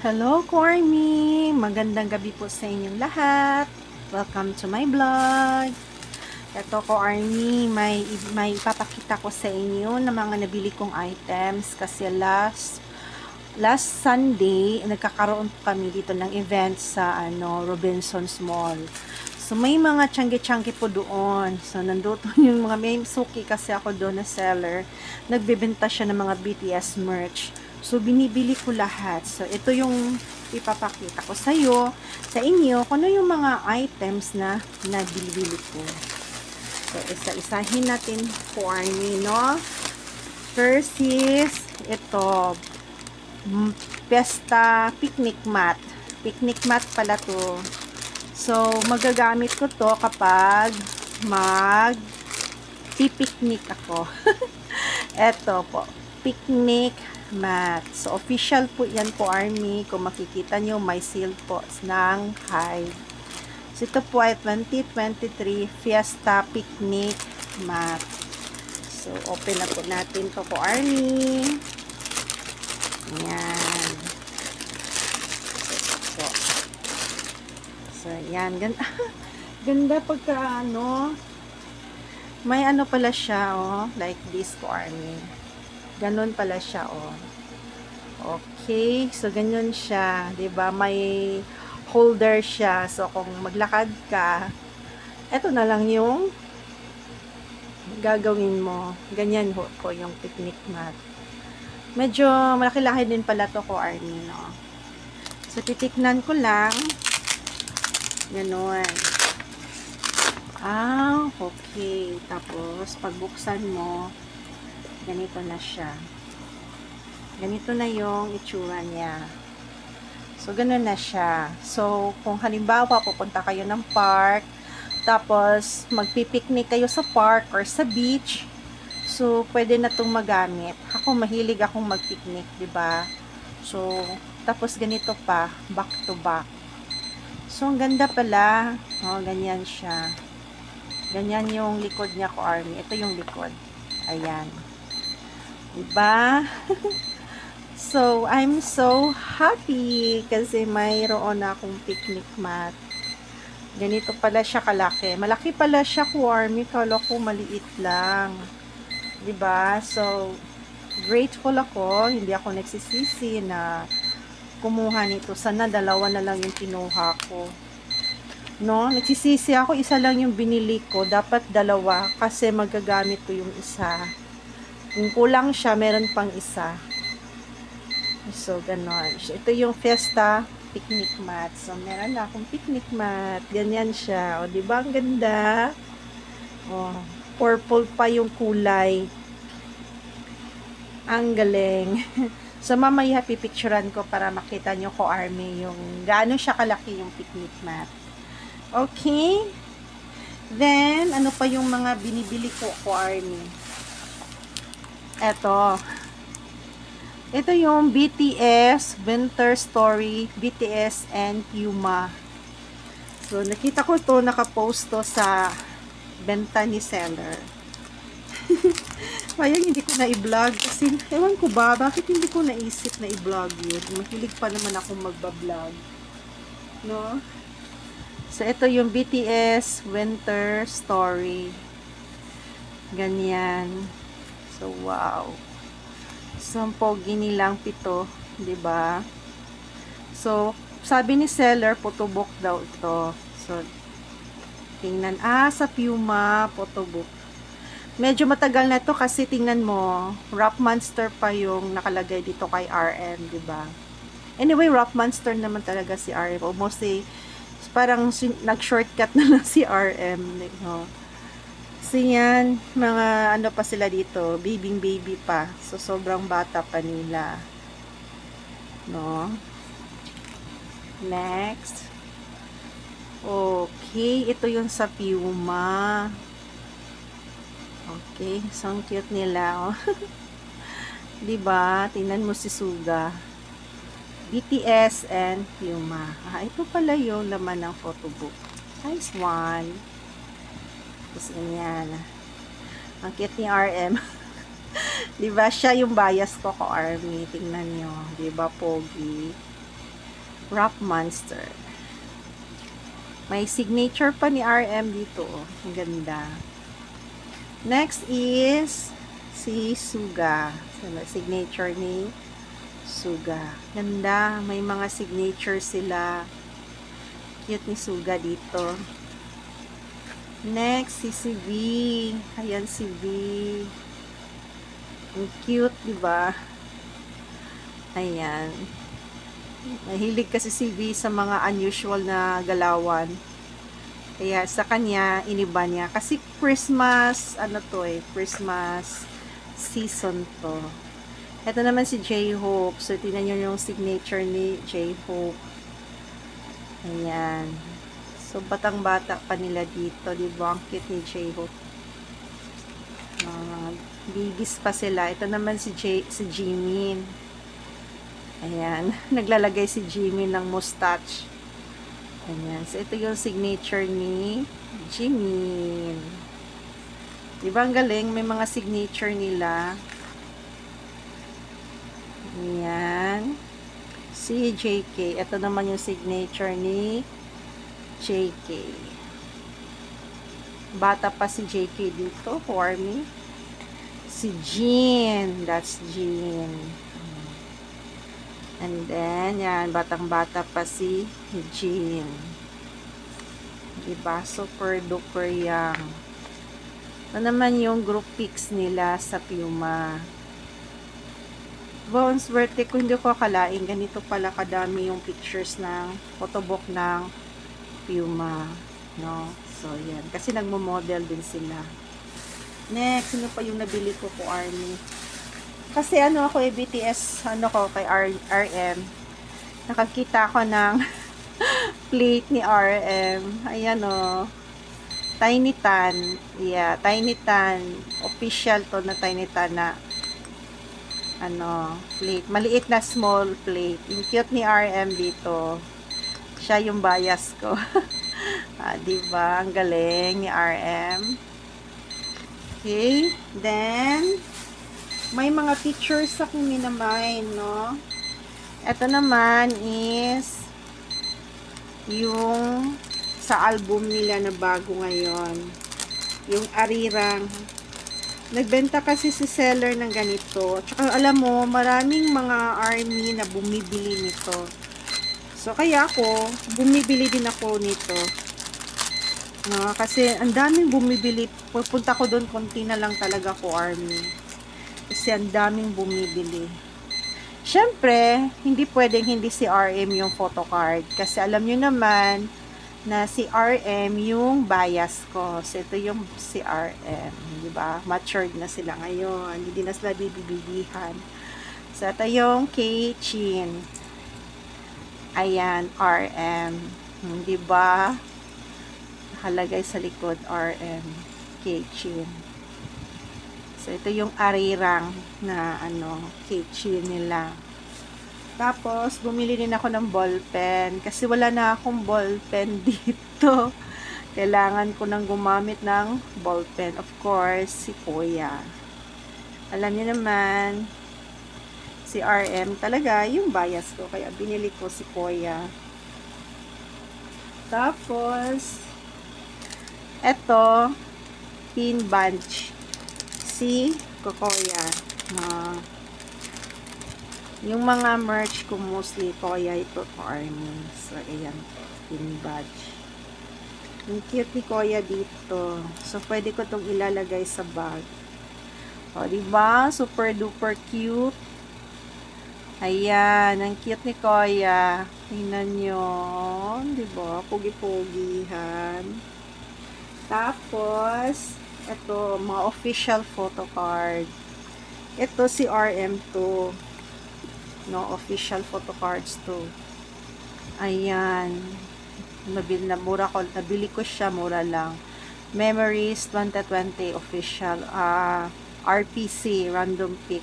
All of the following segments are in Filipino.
Hello, Cormy! Magandang gabi po sa inyong lahat. Welcome to my vlog. Ito ko, Army, may ipapakita ko sa inyo na mga nabili kong items kasi last Sunday, nagkakaroon po kami dito ng event sa Robinsons Mall. So, may mga tiyangge-tiyangge po doon. So, nandoon yung mga may suki kasi ako doon na seller. Nagbebenta siya ng mga BTS merch. So, binibili ko lahat. So, ito yung ipapakita ko sa inyo, kung ano yung mga items na nabili ko. So, isa-isahin natin po, Army, no? First is, ito, Pesta picnic mat. Picnic mat pala to. So, magagamit ko to kapag pipiknik ako. Ito po, picnic mat. So, official po yan po, Army. Kung makikita nyo, may seal po ng Hive. So, ito po ay 2023 Fiesta Picnic Mat. So, open na po natin to po, Army. Ayan. So, ayan. Ganda, ganda pagka may pala siya, oh. Like this po, Army. Ganon pala siya, oh. Okay. So, ganyan siya. 'Di ba? May holder siya. So, kung maglakad ka, eto na lang yung gagawin mo. Ganyan po yung picnic mat. Medyo malaki-laki din pala to ko, Army, no? So, titiknan ko lang. Ganon. Okay. Tapos, pagbuksan mo, ganito na siya. Ganito na yung itsura niya. So, ganun na siya. So, kung halimbawa, pupunta kayo ng park, tapos, magpipiknik kayo sa park or sa beach, so, pwede na itong magamit. Ako, mahilig akong magpiknik, diba? So, tapos ganito pa, back to back. So, ang ganda pala. Oh, ganyan siya. Ganyan yung likod niya ko, Army. Ito yung likod. Ayan. Diba? So, I'm so happy kasi mayroon akong picnic mat. Ganito pala siya kalaki. Malaki pala siya ko, Army. Kala ko maliit lang. Diba? So, grateful ako. Hindi ako nagsisisi na kumuha nito. Sana dalawa na lang yung kinuha ko. No? Nagsisisi ako. Isa lang yung binili ko. Dapat dalawa kasi magagamit ko yung isa. Kung kulang siya, meron pang isa. So, ganon. So, ito yung Fiesta picnic mat. So, meron na akong picnic mat. Ganyan siya. O, diba? Ang ganda. O, purple pa yung kulay. Ang galing. So, mamaya pipicturan ko para makita nyo ko, Army, yung gaano siya kalaki yung picnic mat. Okay. Then, ano pa yung mga binibili ko, Army? Ito yung BTS Winter Story, BTS and Puma. So, nakita ko to, nakapost to sa benta ni seller. Kaya hindi ko na i-vlog kasi ewan ko ba, bakit hindi ko naisip na i-vlog yun. Mahilig pa naman akong magba-vlog. No? So, ito yung BTS Winter Story. Ganyan. So, wow. So, ang pogi nilang 7, 'di ba? So, sabi ni seller, photobook daw ito. So, tingnan. Sa Puma, photobook. Medyo matagal na ito kasi tingnan mo, Rock Monster pa yung nakalagay dito kay RM, 'di ba? Anyway, Rock Monster naman talaga si RM. O mostly, parang nag-shortcut na lang si RM. No? Kasi yan, mga ano pa sila dito, baby pa. So, sobrang bata pa nila. No? Next. Okay, ito yung sa Puma. Okay, so ang cute nila, oh. 'Di ba? Tingnan mo si Suga. BTS and Puma. Ito pala yung laman ng photobook. Nice one. Tapos ganyan. Ang cute ni RM. 'Di ba? Siya yung bias ko, Army. Tingnan niyo, 'di ba, pogi? Rock Monster. May signature pa ni RM dito. Oh. Ang ganda. Next is si Suga. So, signature ni Suga. Ganda. May mga signature sila. Cute ni Suga dito. Next, si V. Ayan si V. Ang cute, diba? Ayan. Mahilig kasi si V sa mga unusual na galawan. Kaya sa kanya, iniba niya. Kasi Christmas, ano to eh, Christmas season to. Ito naman si J-Hope. So, tingnan nyo yung signature ni J-Hope. Ayan. So, batang-bata pa nila dito. Diba? Ang cute ni J-Hope. Babies pa sila. Ito naman si Jimin. Ayan. Naglalagay si Jimin ng mustache. Ayan. So, ito yung signature ni Jimin. Diba ang galing? May mga signature nila. Ayan. Si JK. Ito naman yung signature ni JK. Bata pa si JK dito. For me. Si Jin. That's Jin. And then, yan. Batang-bata pa si Jin. Diba? Super duper young. Ito naman yung group pics nila sa Puma. Bones birthday ko, hindi ko akalain. Ganito pala kadami yung pictures ng photobook ng Puma. No? So, yan. Kasi nagmo-model din sila. Next, sino pa yung nabili ko po, Army? Kasi ano ako, BTS, ano ko, kay RM. Nakakita ko ng plate ni RM. Ayan o. Tiny Tan. Yeah, Tiny Tan. Official to na Tiny Tan na ano, plate. Maliit na small plate. Yung cute ni RM dito. Siya yung bias ko. Diba? Ang galing ni RM. Okay. Then, may mga pictures akong minamine, no? Ito naman is yung sa album nila na bago ngayon. Yung Arirang. Nagbenta kasi si seller ng ganito. Tsaka alam mo, maraming mga ARMY na bumibili nito. So, kaya ako, bumibili din ako nito. No, kasi ang daming bumibili. Pupunta ko doon, konti na lang talaga ko ARMY. Kasi ang daming bumibili. Syempre, hindi pwedeng hindi si RM yung photocard. Kasi alam nyo naman na si RM yung bias ko. So, ito yung si RM. Diba? Matured na sila ngayon. Hindi na sila bibibigihan. So, ito yung K-Chin. Ayan, RM. Diba? Nakalagay sa likod, RM. K-Chin. So, ito yung Arirang na K-Chin nila. Tapos, bumili din ako ng ballpen. Kasi wala na akong ballpen dito. Kailangan ko nang gumamit ng ballpen. Of course, si Kuya. Alam niyo naman, si RM talaga yung bias ko. Kaya binili ko si Kuya. Tapos, eto, pin bunch. Si Kokoya. Yung mga merch ko mostly Koya ito to ARMY. So, ayan. Pin badge. Yung cute ni Koya dito. So, pwede ko itong ilalagay sa bag. O, diba? Super duper cute. Ayan. Ang cute ni Koya. Tingnan nyo. Diba? Pugi-pugihan. Tapos, ito, mga official photo card. Ito si RM2. No, official photo cards to. Ayan. Nabili ko siya, mura lang. Memories 2020 official. RPC, random pick.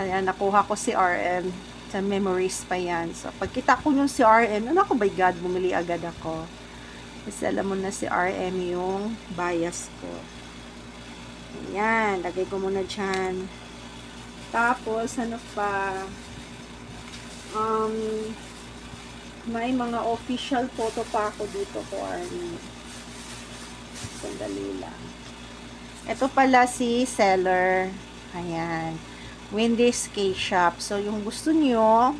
Ayan, nakuha ko si RM. Sa memories pa yan. So, pagkita ko yung si RM, ano ko, by God, bumili agad ako. Kasi alam mo na si RM yung bias ko. Ayan, lagay ko muna dyan. Tapos, ano pa? May mga official photo pa ako dito ko, Army. Sandali lang. Ito pala si seller. Ayan. Wendy's K-Shop. So, yung gusto nyo,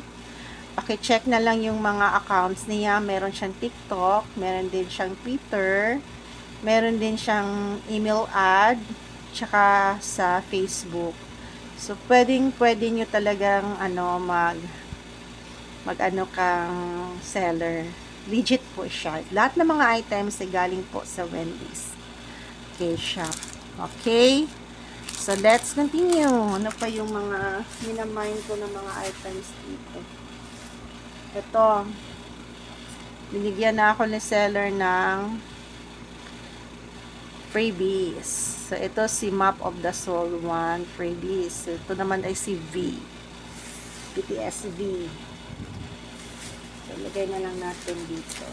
paki-check na lang yung mga accounts niya. Meron siyang TikTok, meron din siyang Twitter, meron din siyang email ad, tsaka sa Facebook. So, pwede nyo talagang mag-ano kang seller. Legit po siya. Lahat ng mga items ay galing po sa Wendy's K-Shop. Okay? So, let's continue. Ano pa yung mga minamind ko ng mga items dito? Ito. Binigyan na ako ni seller ng freebies. So, ito si Map of the Soul 1 freebies. So, ito naman ay si V. PTSV. So, lagay na lang natin dito.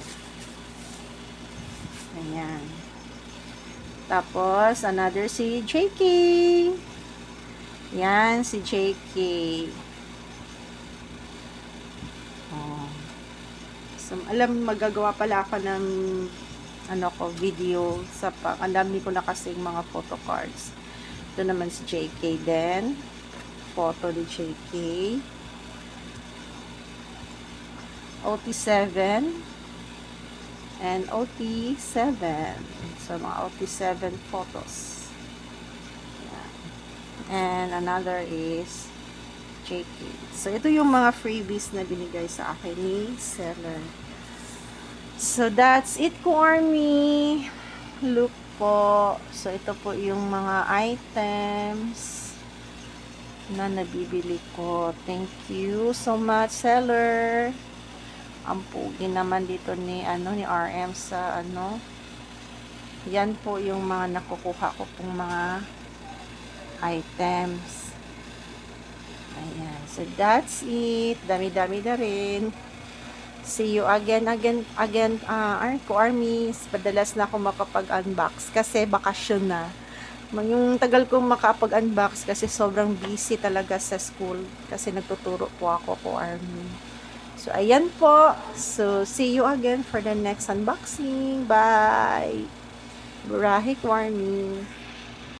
Ayan. Tapos, another si JK. Yan, si JK. Oh. So, magagawa pala ako ng video sa ang dami ko na kasing mga photo cards. Ito naman si JK din. Photo ni JK. OT7 and OT7. So, mga OT7 photos. Yan. And another is JK. So, ito yung mga freebies na binigay sa akin ni seller. So, that's it ko, Army. Look po. So, ito po yung mga items na nabibili ko. Thank you so much, seller. Ang pugi naman dito ni RM sa Yan po yung mga nakukuha ko pong mga items. Ayan. So, that's it. Dami-dami na rin. See you again, Armies. Padalas na ako makapag-unbox kasi bakasyon na. Yung tagal kong makapag-unbox kasi sobrang busy talaga sa school kasi nagtuturo po ako, Army. So, ayan po. So, see you again for the next unboxing. Bye! Burahe, Army.